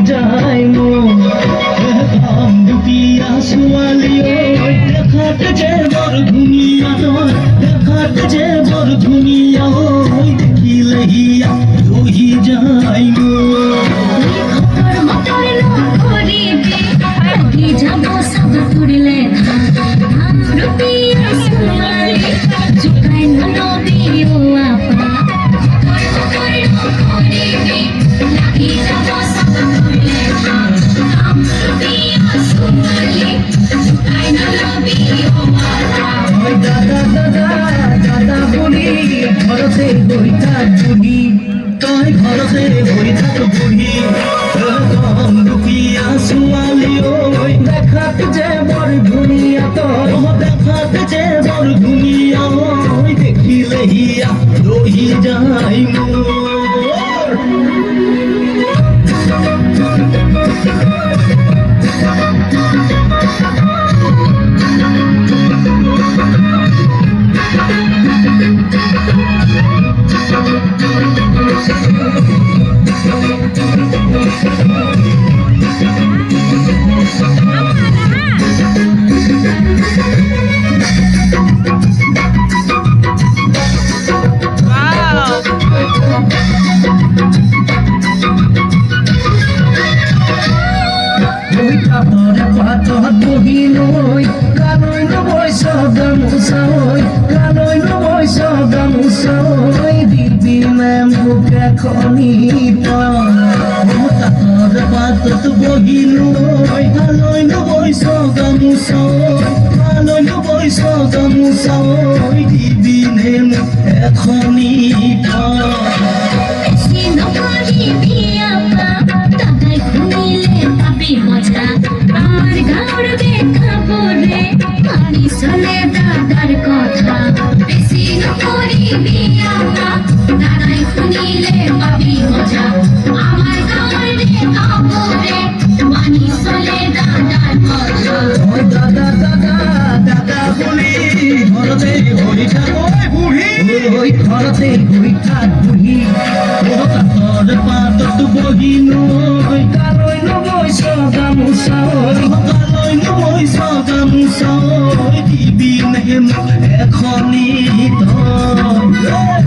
যায় মন দুপিয়া ছোৱালী দেখাত যে বৰ ধুনীয়া তই দেখাত যে বৰ ধুনীয়া দেখিলে হিয়া ৰহি যায় ঘৰতে হৈ থাক বুঢ়ী তই ঘৰতে হৈ থাক বুঢ়ী দুখীয়া ছোৱালী দেখাত যে বৰ ধুনীয়া তই দেখাত যে বৰ ধুনীয়া দেখিলে হিয়া ৰহি যায় ঘৰতে হৈ থাক বুঢ়ী কাঠৰ পাতত বহি নৈ কালৈ নবৈছ গামোচা কালৈ নবৈছ গামোচা দিবি নে মোক এখনি তই